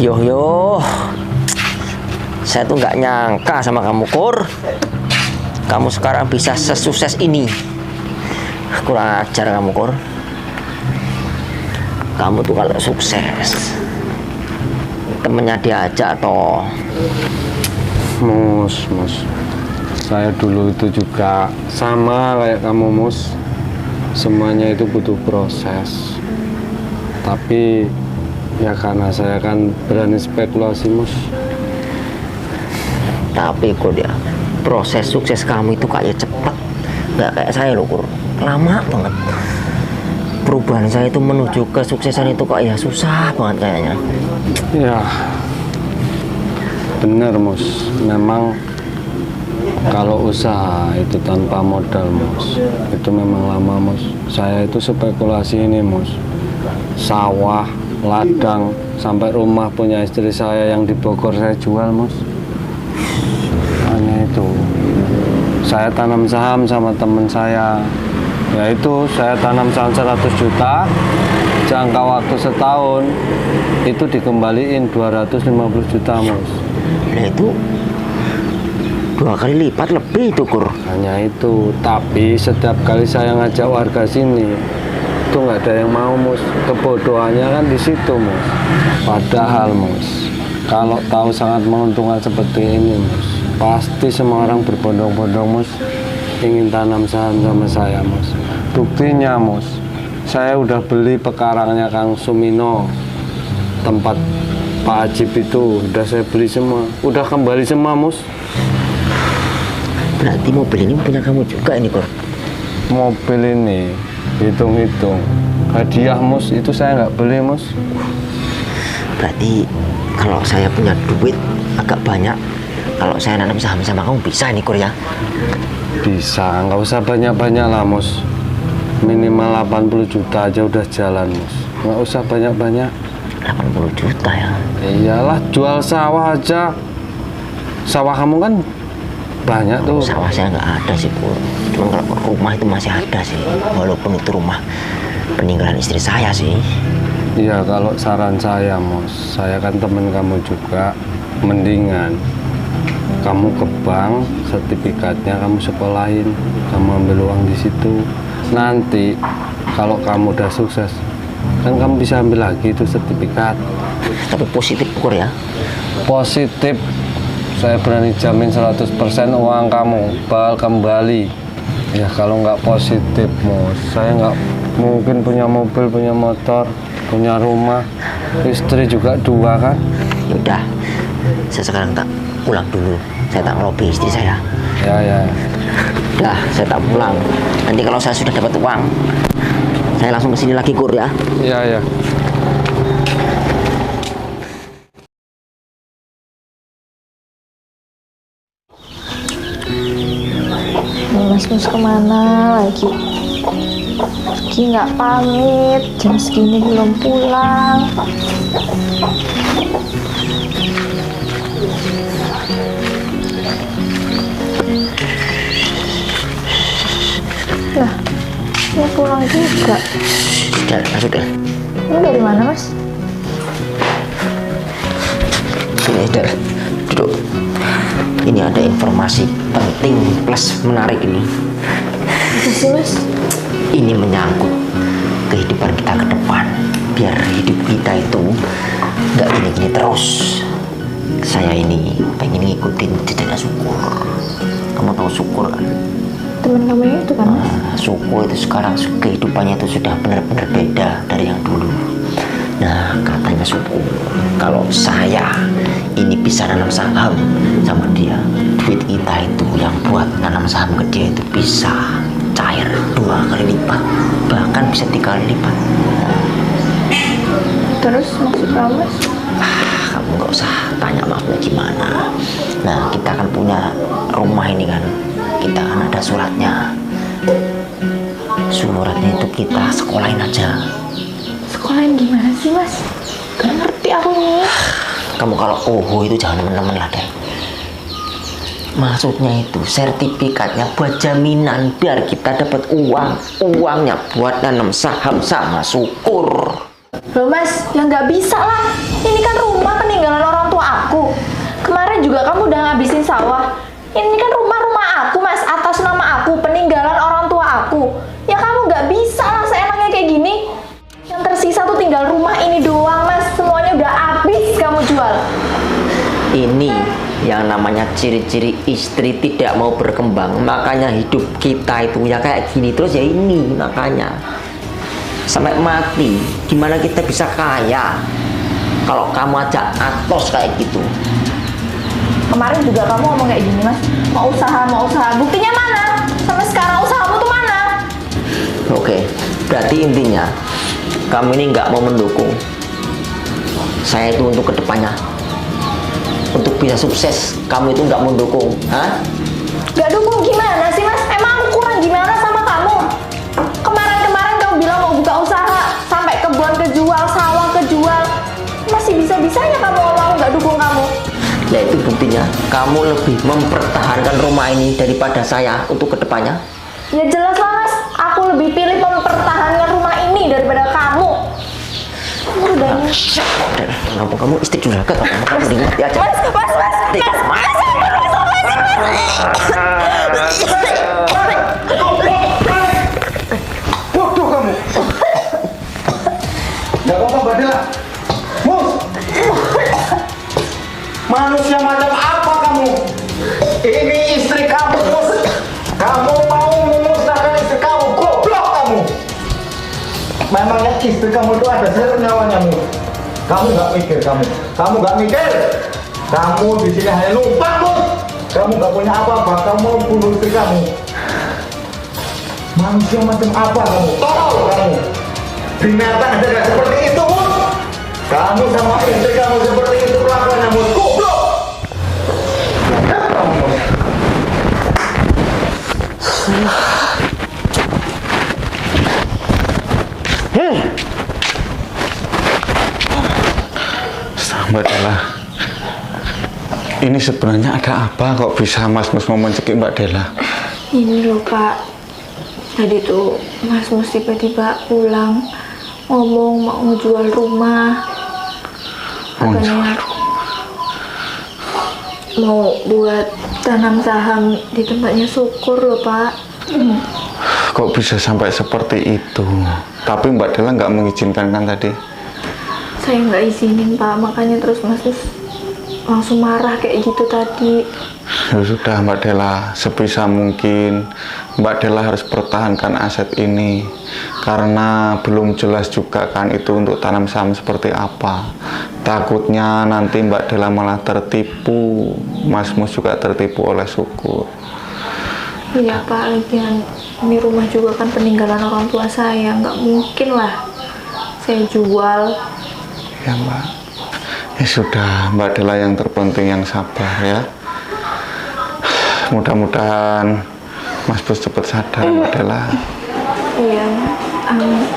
Yo, saya tuh nggak nyangka sama kamu, Kur. Kamu sekarang bisa sesukses ini. Kurang ajar kamu, Kur. Kamu tuh kalau sukses, temennya diajak toh. Mus, saya dulu itu juga sama kayak kamu, Mus. Semuanya itu butuh proses. Tapi ya karena saya kan berani spekulasi, Mus. Tapi Kur ya, proses sukses kamu itu kayak cepet, nggak kayak saya loh, Kur. Lama banget. Perubahan saya itu menuju kesuksesan itu kayak susah banget kayaknya. Ya, bener, Mus. Memang kalau usaha itu tanpa modal, Mus, itu memang lama, Mus. Saya itu spekulasi ini, Mus. Sawah, ladang, sampai rumah punya istri saya yang di Bogor saya jual, Mus. Hanya itu. Saya tanam saham sama teman saya. Yaitu saya tanam saham 100 juta, jangka waktu setahun itu dikembaliin 250 juta, Mus. Nah itu 2 kali lipat lebih itu, Kur. Hanya itu, tapi setiap kali saya ngajak warga sini itu nggak ada yang mau, Mus. Kebodohannya kan di situ, Mus. Padahal, Mus, kalau tahu sangat menguntungkan seperti ini, Mus, pasti semua orang berbondong-bondong, Mus, ingin tanam saham sama saya, Mus. Buktinya, Mus, saya udah beli pekarangnya Kang Sumino, tempat Pak Ajib itu udah saya beli semua, udah kembali semua, Mus. Berarti mobil ini punya kamu juga ini, Kur. Mobil ini hitung-hitung hadiah, Mus, itu saya nggak beli, Mus. Berarti kalau saya punya duit agak banyak, kalau saya nanam saham sama kamu bisa ini, Kur ya? Bisa, nggak usah banyak-banyak lah, Mus. Minimal 80 juta aja udah jalan, Mus. Nggak usah banyak-banyak. 80 juta ya? Iyalah, jual sawah aja. Sawah kamu kan banyak tuh. Sawah saya nggak ada sih, Kur. Cuma kalau rumah itu masih ada sih, walaupun itu rumah peninggalan istri saya sih. Iya, kalau saran saya, Mus, saya kan temen kamu juga, mendingan kamu ke bank, sertifikatnya kamu sekolahin, kamu ambil uang di situ. Nanti kalau kamu udah sukses, kan kamu bisa ambil lagi itu sertifikat. Tapi positif, Kur ya? Positif, saya berani jamin 100% uang kamu bakal kembali. Ya kalau nggak positif, Mus, saya nggak mungkin punya mobil, punya motor, punya rumah, istri juga 2 kan. Yaudah, saya sekarang tak pulang dulu. Saya tak ngelobi istri saya. Ya. Dah, saya tak pulang. Nanti kalau saya sudah dapat uang, saya langsung kesini lagi, Kur ya. Ya. Mas kemana lagi? Pergi nggak pamit, jam segini belum pulang. Lah, mau pulang juga? Sudah, masuk deh. Ini dari mana, Mas? Sini, Dar. Duduk. Ini ada informasi penting plus menarik ini. Apa sih, Mas? Ini menyangkut kehidupan kita ke depan. Biar hidup kita itu nggak gini-gini terus. Saya ini pengen ngikutin jejaknya Syukur. Kamu tahu Syukur kan? Temen kamu itu kan, Mas? Syukur itu sekarang kehidupannya itu sudah benar-benar beda dari yang dulu. Nah, katanya Syukur, kalau saya ini bisa nanam saham sama dia, duit kita itu yang buat nanam saham ke dia itu bisa cair 2 kali lipat, bahkan bisa 3 kali lipat. Terus maksud kamu, Mas? Kamu nggak usah tanya maksudnya gimana. Nah, kita kan punya rumah ini kan, kita kan ada suratnya. Suratnya itu kita sekolahin aja. Sekolahin gimana sih, Mas? Gak ngerti aku nih. Kamu kalau itu jangan temen-temen lah deh. Maksudnya itu sertifikatnya buat jaminan biar kita dapat uang. Uangnya buat nanam saham sama Syukur. Loh mas, ya nggak bisa lah. Ini kan rumah peninggalan orang tua aku. Kemarin juga kamu udah ngabisin sawah. Ini kan rumah aku mas, atas nama aku, peninggalan orang tua aku. Ya kamu nggak bisa lah seenaknya kayak gini. Yang tersisa tuh tinggal rumah ini doang mas. Semuanya udah habis kamu jual. Ini yang namanya ciri-ciri istri tidak mau berkembang. Makanya hidup kita itu ya kayak gini terus ya ini makanya. Sampai mati, gimana kita bisa kaya kalau kamu aja atos kayak gitu. Kemarin juga kamu ngomong kayak gini mas, mau usaha. Buktinya mana? Sampai sekarang usahamu tuh mana? Oke, berarti intinya kamu ini nggak mau mendukung saya itu untuk kedepannya, untuk bisa sukses. Kamu itu nggak mendukung, hah? Gak dukung gimana sih mas? Emang aku kurang gimana sama kamu? Kemarin kamu bilang mau buka usaha, sampai kebun kejual, sawah kejual. Masih bisa-bisanya kamu ngomong gak dukung kamu. Ya itu buktinya kamu lebih mempertahankan rumah ini daripada saya untuk kedepannya. Ya jelas lah mas, aku lebih pilih mempertahankan rumah ini daripada kamu. Kamu udah Kenapa kamu istri juragan? Kamu dimengerti aja. Bodoh kamu. Gak apa-apa Mbak Dela. Mus. Manusia macam apa kamu? Ini istri kamu, Mus. Kamu mau memusnahkan istri kamu, goblok kamu. Memangnya istri kamu itu ada nyawanya, Mus. Kamu nggak mikir kamu. Kamu nggak mikir. Kamu di sini hanya numpang, Mus. Kamu nggak punya apa-apa. Kamu mau bunuh istri kamu. Manusia macam apa kamu? Tolol kamu. Binatang aja nggak seperti itu, Mus. Kamu sama istri kamu seperti itu kelakuannya, Mus. Goblok. Kamu, Mus. Mbak Dela, ini sebenarnya ada apa kok bisa Mas Mus mau mencekik Mbak Dela? Ini loh Pak, tadi tuh Mas Mus tiba-tiba pulang ngomong mau ngejual rumah, katanya mau buat tanam saham di tempatnya Syukur loh Pak. Kok bisa sampai seperti itu? Tapi Mbak Dela nggak mengizinkan kan tadi? Saya nggak izinin Pak, makanya terus Mas Mus langsung marah kayak gitu tadi. Ya sudah Mbak Dela, sebisa mungkin Mbak Dela harus pertahankan aset ini karena belum jelas juga kan itu untuk tanam saham seperti apa. Takutnya nanti Mbak Dela malah tertipu, Mas Mus juga tertipu oleh Syukur. Iya Pak, lagian ini rumah juga kan peninggalan orang tua saya, nggak mungkin lah saya jual. Ya Mbak, ya sudah Mbak Dela, yang terpenting yang sabar ya. Mudah-mudahan Mas Bos cepat sadar Mbak Dela. Iya, amin.